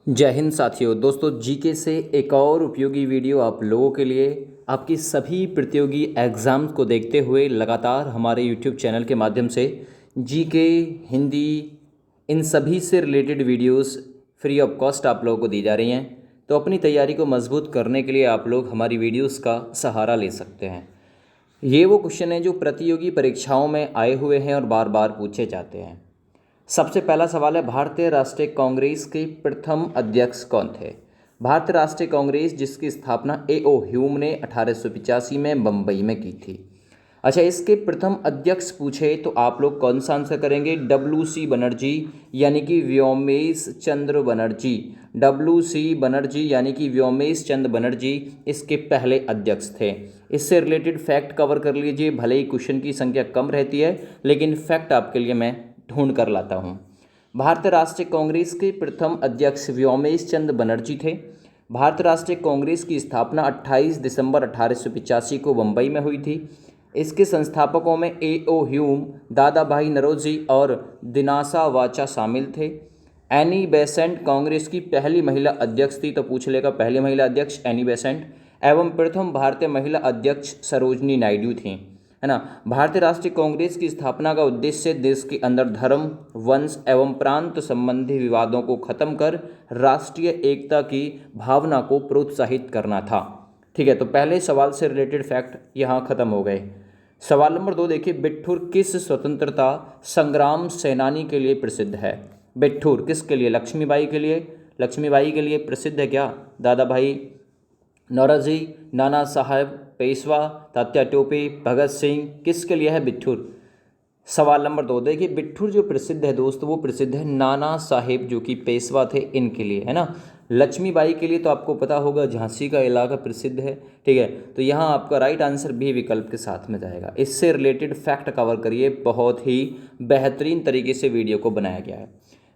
जय हिंद साथियों। दोस्तों जीके से एक और उपयोगी वीडियो आप लोगों के लिए आपकी सभी प्रतियोगी एग्ज़ाम्स को देखते हुए लगातार हमारे यूट्यूब चैनल के माध्यम से जीके, हिंदी, इन सभी से related videos free of cost आप लोगों को दी जा रही हैं। तो अपनी तैयारी को मजबूत करने के लिए आप लोग हमारी वीडियोस का सहारा ले सकते हैं। ये वो क्वेश्चन हैं जो प्रतियोगी परीक्षाओं में आए हुए हैं और बार बार पूछे जाते हैं। सबसे पहला सवाल है, भारतीय राष्ट्रीय कांग्रेस के प्रथम अध्यक्ष कौन थे? भारतीय राष्ट्रीय कांग्रेस जिसकी स्थापना ए.ओ. ह्यूम ने 1885 में बम्बई में की थी। अच्छा, इसके प्रथम अध्यक्ष पूछे तो आप लोग कौन सा आंसर करेंगे? डब्ल्यू.सी. बनर्जी यानी कि व्योमेश चंद्र बनर्जी। डब्ल्यू.सी. बनर्जी यानी कि व्योमेश चंद्र बनर्जी इसके पहले अध्यक्ष थे। इससे रिलेटेड फैक्ट कवर कर लीजिए। भले ही क्वेश्चन की संख्या कम रहती है लेकिन फैक्ट आपके लिए मैं ढूंढ कर लाता हूँ। भारतीय राष्ट्रीय कांग्रेस के प्रथम अध्यक्ष व्योमेश चंद्र बनर्जी थे। भारतीय राष्ट्रीय कांग्रेस की स्थापना 28 दिसंबर 1885 को मुंबई में हुई थी। इसके संस्थापकों में ए.ओ. ह्यूम, दादा भाई नौरोजी और दिनासा वाचा शामिल थे। एनी बेसेंट कांग्रेस की पहली महिला अध्यक्ष थी, तो पूछ लेगा पहली महिला अध्यक्ष एनी बेसेंट। एवं प्रथम भारतीय महिला अध्यक्ष सरोजनी नायडू थी, है ना। भारतीय राष्ट्रीय कांग्रेस की स्थापना का उद्देश्य देश के अंदर धर्म, वंश एवं प्रांत संबंधी विवादों को खत्म कर राष्ट्रीय एकता की भावना को प्रोत्साहित करना था। ठीक है, तो पहले सवाल से रिलेटेड फैक्ट यहाँ खत्म हो गए। सवाल नंबर 2 देखिए, बिठूर किस स्वतंत्रता संग्राम सेनानी के लिए प्रसिद्ध है? बिठूर किसके लिए? लक्ष्मीबाई के लिए। लक्ष्मीबाई के लिए प्रसिद्ध है क्या? दादा भाई नौरोजी, नाना साहेब पेशवा, तात्या टोपे, भगत सिंह, किसके लिए है बिठूर? सवाल नंबर 2 देखिए, बिठूर जो प्रसिद्ध है दोस्त वो प्रसिद्ध है नाना साहेब जो कि पेशवा थे इनके लिए, है ना। लक्ष्मीबाई के लिए तो आपको पता होगा झांसी का इलाका प्रसिद्ध है। ठीक है, तो यहाँ आपका राइट आंसर भी विकल्प के साथ में जाएगा। इससे रिलेटेड फैक्ट कवर करिए, बहुत ही बेहतरीन तरीके से वीडियो को बनाया गया है।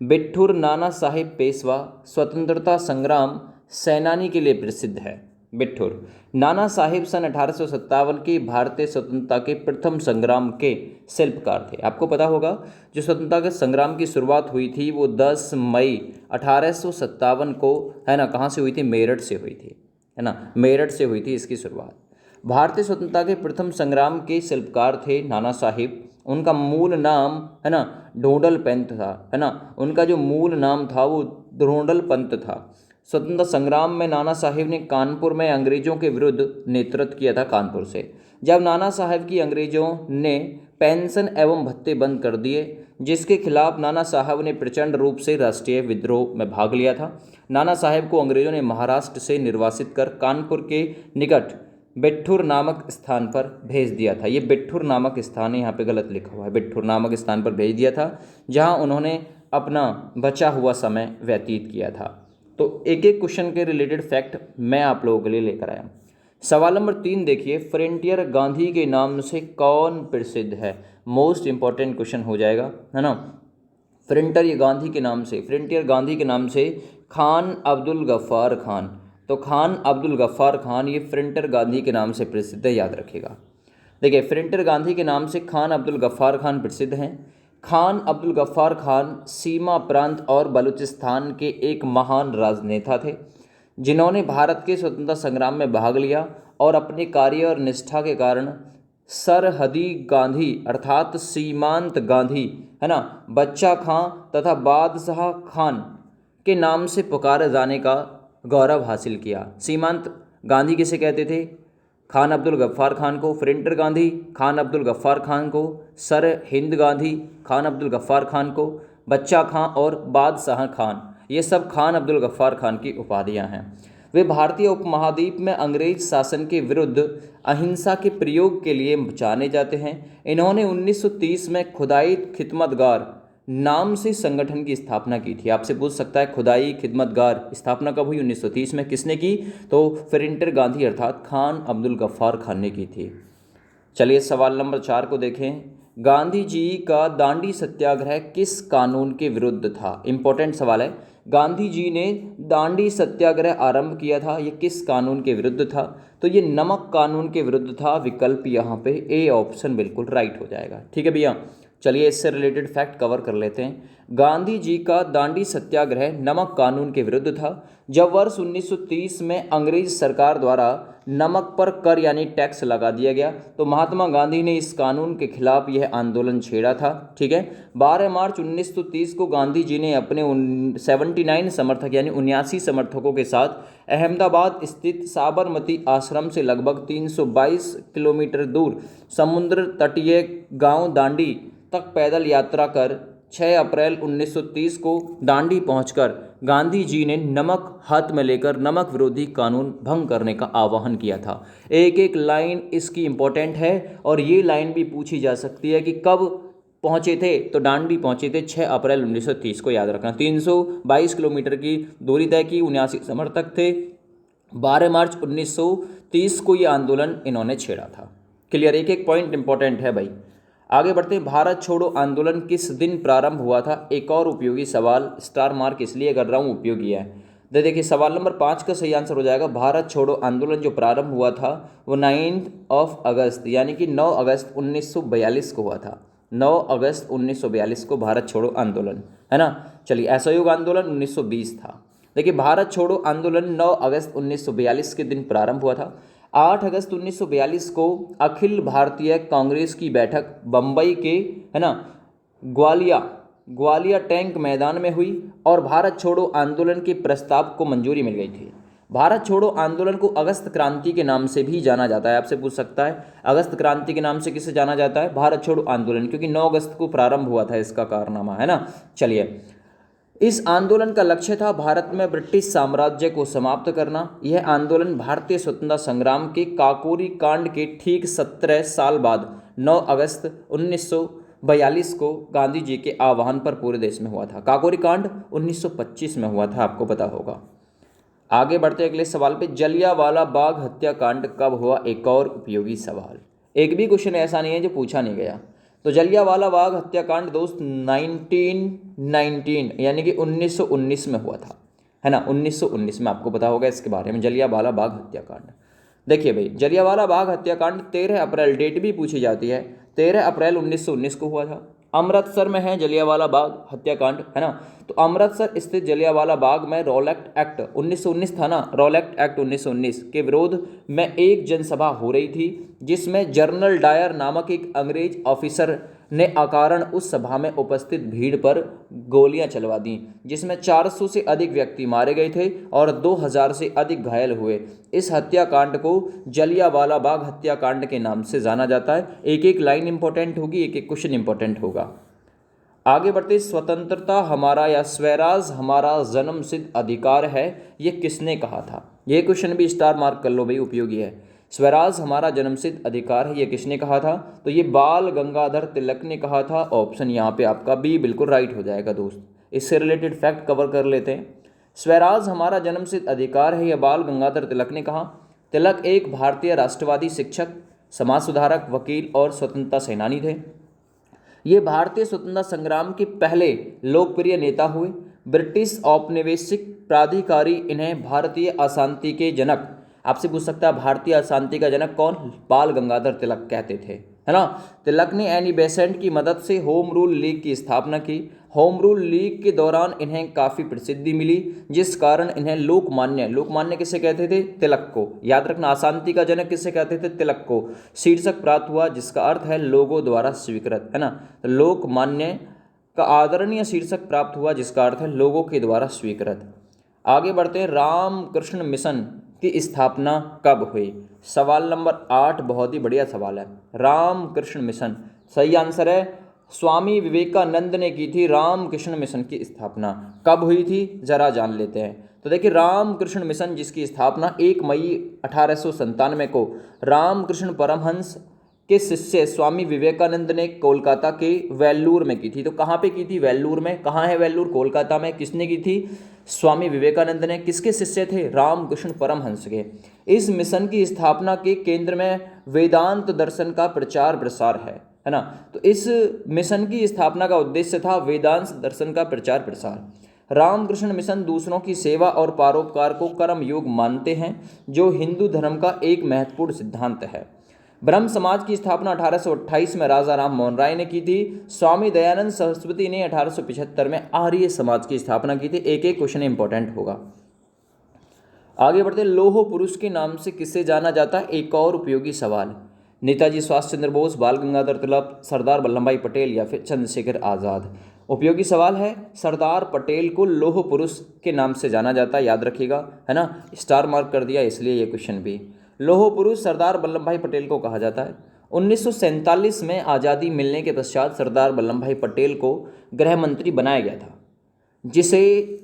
बिठूर नाना साहेब पेशवा स्वतंत्रता संग्राम सेनानी के लिए प्रसिद्ध है। बिठूर नाना साहेब सन 1857 के भारतीय स्वतंत्रता के प्रथम संग्राम के शिल्पकार थे। आपको पता होगा जो स्वतंत्रता के संग्राम की शुरुआत हुई थी वो 10 मई 1857 को, है ना, कहाँ से हुई थी? मेरठ से हुई थी, है ना, मेरठ से हुई थी इसकी शुरुआत। भारतीय स्वतंत्रता के प्रथम संग्राम के शिल्पकार थे नाना साहेब। उनका मूल नाम, है ना, ढोंडल पंत था, है ना। उनका जो मूल नाम था वो ढोंडल पंत था। स्वतंत्रता संग्राम में नाना साहेब ने कानपुर में अंग्रेजों के विरुद्ध नेतृत्व किया था। कानपुर से जब नाना साहेब की अंग्रेजों ने पेंशन एवं भत्ते बंद कर दिए, जिसके खिलाफ नाना साहब ने प्रचंड रूप से राष्ट्रीय विद्रोह में भाग लिया था। नाना साहेब को अंग्रेजों ने महाराष्ट्र से निर्वासित कर कानपुर के निकट बिठूर नामक स्थान पर भेज दिया था। ये बिठूर नामक स्थान है, यहाँ पे गलत लिखा हुआ है, बिठूर नामक स्थान पर भेज दिया था जहाँ उन्होंने अपना बचा हुआ समय व्यतीत किया था। तो एक एक क्वेश्चन के रिलेटेड फैक्ट मैं आप लोगों के लिए लेकर आया। सवाल नंबर 3 देखिए, फ्रंटियर गांधी के नाम से कौन प्रसिद्ध है? मोस्ट इंपॉर्टेंट क्वेश्चन हो जाएगा, है ना। फ्रंटियर गांधी के नाम से, फ्रंटियर गांधी के नाम से खान अब्दुल गफ्फार खान। तो खान अब्दुल गफ्फार खान ये फ्रंटियर गांधी के नाम से प्रसिद्ध है, याद रखिएगा। देखिए, फ्रंटियर गांधी के नाम से खान अब्दुल गफ्फार खान प्रसिद्ध हैं। खान अब्दुल गफ्फार खान सीमा प्रांत और बलूचिस्तान के एक महान राजनेता थे जिन्होंने भारत के स्वतंत्रता संग्राम में भाग लिया और अपने कार्य और निष्ठा के कारण सरहदी गांधी अर्थात सीमांत गांधी, है ना, बच्चा खां तथा बादशाह खान के नाम से पुकारे जाने का गौरव हासिल किया। सीमांत गांधी किसे कहते थे? खान अब्दुल गफ्फार खान को। फ्रंटियर गांधी खान अब्दुल गफ्फार खान को। सर हिंद गांधी खान अब्दुल गफ्फार खान को। बच्चा खां और बादशाह खान, ये सब खान अब्दुल गफ्फार खान की उपाधियां हैं। वे भारतीय उपमहाद्वीप में अंग्रेज शासन के विरुद्ध अहिंसा के प्रयोग के लिए जाने जाते हैं। इन्होंने 1930 में खुदाई खिदमतगार नाम से संगठन की स्थापना की थी। आपसे पूछ सकता है खुदाई खिदमतगार स्थापना कब हुई? 1930 में। किसने की? तो फ्रंटियर गांधी अर्थात खान अब्दुल गफ्फार खान ने की थी। चलिए सवाल नंबर 4 को देखें। गांधी जी का दांडी सत्याग्रह किस कानून के विरुद्ध था? इंपॉर्टेंट सवाल है। गांधी जी ने दांडी सत्याग्रह आरंभ किया था, ये किस कानून के विरुद्ध था? तो ये नमक कानून के विरुद्ध था। विकल्प यहाँ पे ए ऑप्शन बिल्कुल राइट हो जाएगा। ठीक है भैया, चलिए इससे रिलेटेड फैक्ट कवर कर लेते हैं। गांधी जी का दांडी सत्याग्रह नमक कानून के विरुद्ध था। जब वर्ष 1930 में अंग्रेज सरकार द्वारा नमक पर कर यानी टैक्स लगा दिया गया तो महात्मा गांधी ने इस कानून के खिलाफ यह आंदोलन छेड़ा था। ठीक है, 12 मार्च 1930 को गांधी जी ने अपने 79 समर्थक यानी 79 समर्थकों के साथ अहमदाबाद स्थित साबरमती आश्रम से लगभग 322 किलोमीटर दूर समुद्र तटीय गांव दांडी तक पैदल यात्रा कर 6 अप्रैल 1930 को दांडी पहुंचकर गांधी जी ने नमक हाथ में लेकर नमक विरोधी कानून भंग करने का आह्वान किया था। एक एक लाइन इसकी इम्पोर्टेंट है और ये लाइन भी पूछी जा सकती है कि कब पहुंचे थे, तो दांडी पहुंचे थे 6 अप्रैल 1930 को, याद रखना। 322 किलोमीटर की दूरी तय की, 79 समर्थक थे। 12 मार्च 1930 को ये आंदोलन इन्होंने छेड़ा था। क्लियर, एक एक पॉइंट इंपॉर्टेंट है भाई। आगे बढ़ते हैं। भारत छोड़ो आंदोलन किस दिन प्रारंभ हुआ था? एक और उपयोगी सवाल, स्टार मार्क इसलिए कर रहा हूँ, उपयोगी है। देखिए सवाल नंबर 5 का सही आंसर हो जाएगा भारत छोड़ो आंदोलन जो प्रारंभ हुआ था वो 9 अगस्त यानी कि 9 अगस्त 1942 को हुआ था। 9 अगस्त 1942 को भारत छोड़ो आंदोलन, है ना। चलिए असहयोग आंदोलन 1920 था। देखिए भारत छोड़ो आंदोलन 9 अगस्त 1942 के दिन प्रारंभ हुआ था। 8 अगस्त 1942 को अखिल भारतीय कांग्रेस की बैठक बम्बई के, है ना, ग्वालिया टैंक मैदान में हुई और भारत छोड़ो आंदोलन के प्रस्ताव को मंजूरी मिल गई थी। भारत छोड़ो आंदोलन को अगस्त क्रांति के नाम से भी जाना जाता है। आपसे पूछ सकता है अगस्त क्रांति के नाम से किसे जाना जाता है? भारत छोड़ो आंदोलन, क्योंकि 9 अगस्त को प्रारंभ हुआ था इसका कारनामा, है ना। चलिए, इस आंदोलन का लक्ष्य था भारत में ब्रिटिश साम्राज्य को समाप्त करना। यह आंदोलन भारतीय स्वतंत्रता संग्राम के काकोरी कांड के ठीक 17 साल बाद 9 अगस्त 1942 को गांधी जी के आह्वान पर पूरे देश में हुआ था। काकोरी कांड 1925 में हुआ था, आपको पता होगा। आगे बढ़ते अगले सवाल पे। जलियांवाला बाग हत्याकांड कब हुआ? एक और उपयोगी सवाल। एक भी क्वेश्चन ऐसा नहीं है जो पूछा नहीं गया। तो जलियांवाला बाग हत्याकांड दोस्त 1919 यानी कि 1919 में हुआ था, है ना। 1919 में, आपको पता होगा इसके बारे में, जलियांवाला बाग हत्याकांड। देखिए भाई, जलियांवाला बाग हत्याकांड 13 अप्रैल, डेट भी पूछी जाती है, 13 अप्रैल 1919 को हुआ था। अमृतसर में है जलियांवाला बाग हत्याकांड, है ना। तो अमृतसर स्थित जलियांवाला बाग में रॉलेट एक्ट 1919 था ना, रॉलेट एक्ट 1919 के विरोध में एक जनसभा हो रही थी जिसमें जनरल डायर नामक एक अंग्रेज ऑफिसर ने अकारण उस सभा में उपस्थित भीड़ पर गोलियां चलवा दी, जिसमें 400 से अधिक व्यक्ति मारे गए थे और 2000 से अधिक घायल हुए। इस हत्याकांड को जलियांवाला बाग हत्याकांड के नाम से जाना जाता है। एक एक लाइन इंपॉर्टेंट होगी, एक एक क्वेश्चन इंपॉर्टेंट होगा। आगे बढ़ते। स्वतंत्रता हमारा या स्वराज हमारा जन्मसिद्ध अधिकार है, ये किसने कहा था? ये क्वेश्चन भी स्टार मार्क कर लो भाई, उपयोगी है। स्वराज हमारा जन्मसिद्ध अधिकार है, ये किसने कहा था? तो ये बाल गंगाधर तिलक ने कहा था। ऑप्शन यहाँ पे आपका बी बिल्कुल राइट हो जाएगा दोस्त। इससे रिलेटेड फैक्ट कवर कर लेते हैं। स्वराज हमारा जन्मसिद्ध अधिकार है, यह बाल गंगाधर तिलक ने कहा। तिलक एक भारतीय राष्ट्रवादी शिक्षक, समाज सुधारक, वकील और स्वतंत्रता सेनानी थे। ये भारतीय स्वतंत्रता संग्राम के पहले लोकप्रिय नेता हुए। ब्रिटिश औपनिवेशिक प्राधिकारी इन्हें भारतीय अशांति के जनक, आपसे पूछ सकता है भारतीय अशांति का जनक कौन? बाल गंगाधर तिलक कहते थे, है ना। तिलक ने एनी बेसेंट की मदद से होम रूल लीग की स्थापना की। होम रूल लीग के दौरान इन्हें काफ़ी प्रसिद्धि मिली, जिस कारण इन्हें लोकमान्य किसे कहते थे? तिलक को। याद रखना, अशांति का जनक किसे कहते थे? तिलक को। शीर्षक प्राप्त हुआ जिसका अर्थ है लोगों द्वारा स्वीकृत, है ना। तो लोकमान्य का आदरणीय शीर्षक प्राप्त हुआ जिसका अर्थ है लोगों के द्वारा स्वीकृत। आगे बढ़ते हैं। रामकृष्ण मिशन की स्थापना कब हुई? सवाल नंबर 8 बहुत ही बढ़िया सवाल है। रामकृष्ण मिशन, सही आंसर है स्वामी विवेकानंद ने की थी रामकृष्ण मिशन की स्थापना। कब हुई थी जरा जान लेते हैं। तो देखिए रामकृष्ण मिशन जिसकी स्थापना 1 मई 1897 को रामकृष्ण परमहंस के शिष्य स्वामी विवेकानंद ने कोलकाता के वेल्लूर में की थी। तो कहाँ पे की थी? वेल्लूर में। कहाँ है वेल्लूर? कोलकाता में। किसने की थी? स्वामी विवेकानंद ने। किसके शिष्य थे? रामकृष्ण परमहंस के। इस मिशन की स्थापना के केंद्र में वेदांत दर्शन का प्रचार प्रसार है ना। तो इस मिशन की स्थापना का उद्देश्य था वेदांत दर्शन का प्रचार प्रसार। रामकृष्ण मिशन दूसरों की सेवा और परोपकार को कर्म योग मानते हैं, जो हिंदू धर्म का एक महत्वपूर्ण सिद्धांत है। ब्रह्म समाज की स्थापना 1828 में राजा राम मोहन राय ने की थी। स्वामी दयानंद सरस्वती ने 1875 में आर्य समाज की स्थापना की थी। एक एक क्वेश्चन इंपॉर्टेंट होगा। आगे बढ़ते, लौह पुरुष के नाम से किसे जाना जाता है? एक और उपयोगी सवाल। नेताजी सुभाष चंद्र बोस, बाल गंगाधर तिलक, सरदार वल्लभ भाई पटेल या फिर चंद्रशेखर आज़ाद? उपयोगी सवाल है। सरदार पटेल को लौह पुरुष के नाम से जाना जाता है, याद रखिएगा, है ना। स्टार मार्क कर दिया इसलिए ये क्वेश्चन भी। लौह पुरुष सरदार वल्लभ भाई पटेल को कहा जाता है। 1947 में आज़ादी मिलने के पश्चात सरदार वल्लभ भाई पटेल को गृह मंत्री बनाया गया था, जिसे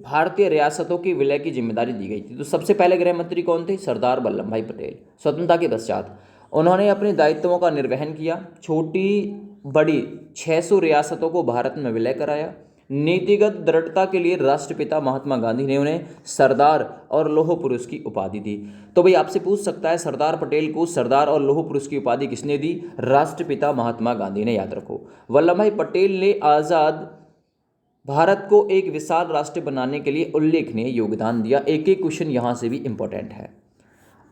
भारतीय रियासतों की विलय की जिम्मेदारी दी गई थी। तो सबसे पहले गृह मंत्री कौन थे? सरदार वल्लभ भाई पटेल। स्वतंत्रता के पश्चात उन्होंने अपने दायित्वों का निर्वहन किया, छोटी बड़ी 600 रियासतों को भारत में विलय कराया। नीतिगत दृढ़ता के लिए राष्ट्रपिता महात्मा गांधी ने उन्हें सरदार और लौह पुरुष की उपाधि दी। तो भाई आपसे पूछ सकता है, सरदार पटेल को सरदार और लौह पुरुष की उपाधि किसने दी? राष्ट्रपिता महात्मा गांधी ने, याद रखो। वल्लभ भाई पटेल ने आज़ाद भारत को एक विशाल राष्ट्र बनाने के लिए उल्लेखनीय योगदान दिया। एक एक क्वेश्चन यहाँ से भी इंपॉर्टेंट है।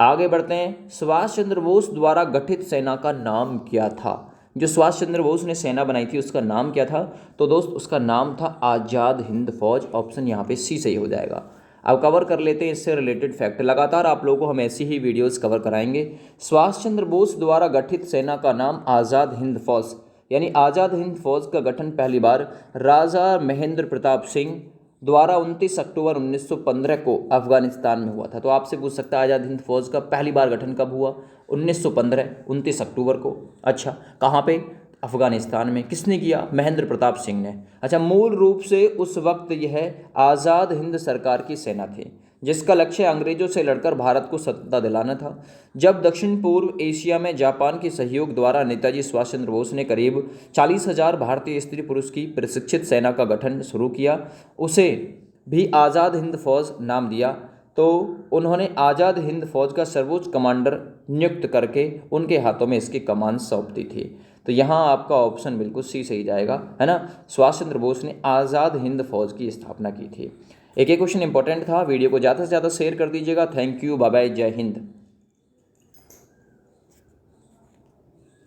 आगे बढ़ते हैं। सुभाष चंद्र बोस द्वारा गठित सेना का नाम क्या था? जो सुभाष चंद्र बोस ने सेना बनाई थी उसका नाम क्या था? तो दोस्त उसका नाम था आज़ाद हिंद फौज। ऑप्शन यहाँ पे सी सही हो जाएगा। अब कवर कर लेते हैं इससे रिलेटेड फैक्ट। लगातार आप लोगों को हम ऐसी ही वीडियोस कवर कराएंगे। सुभाष चंद्र बोस द्वारा गठित सेना का नाम आज़ाद हिंद फौज, यानी आज़ाद हिंद फौज का गठन पहली बार राजा महेंद्र प्रताप सिंह द्वारा 29 अक्टूबर 1915 को अफगानिस्तान में हुआ था। तो आपसे पूछ सकता है आज़ाद हिंद फौज का पहली बार गठन कब हुआ? 1915, 29 अक्टूबर को। अच्छा, कहाँ पे? अफगानिस्तान में। किसने किया? महेंद्र प्रताप सिंह ने। अच्छा, मूल रूप से उस वक्त यह आज़ाद हिंद सरकार की सेना थी, जिसका लक्ष्य अंग्रेजों से लड़कर भारत को स्वतंत्रता दिलाना था। जब दक्षिण पूर्व एशिया में जापान के सहयोग द्वारा नेताजी सुभाष चंद्र बोस ने करीब 40,000 भारतीय स्त्री पुरुष की प्रशिक्षित सेना का गठन शुरू किया, उसे भी आज़ाद हिंद फौज नाम दिया। तो उन्होंने आज़ाद हिंद फौज का सर्वोच्च कमांडर नियुक्त करके उनके हाथों में इसकी कमान सौंप दी थी। तो यहाँ आपका ऑप्शन बिल्कुल सी सही जाएगा, है ना। सुभाष चंद्र बोस ने आज़ाद हिंद फौज की स्थापना की थी। एक एक क्वेश्चन इंपॉर्टेंट था। वीडियो को ज़्यादा से ज़्यादा शेयर कर दीजिएगा। थैंक यू, बाय बाय, जय हिंद।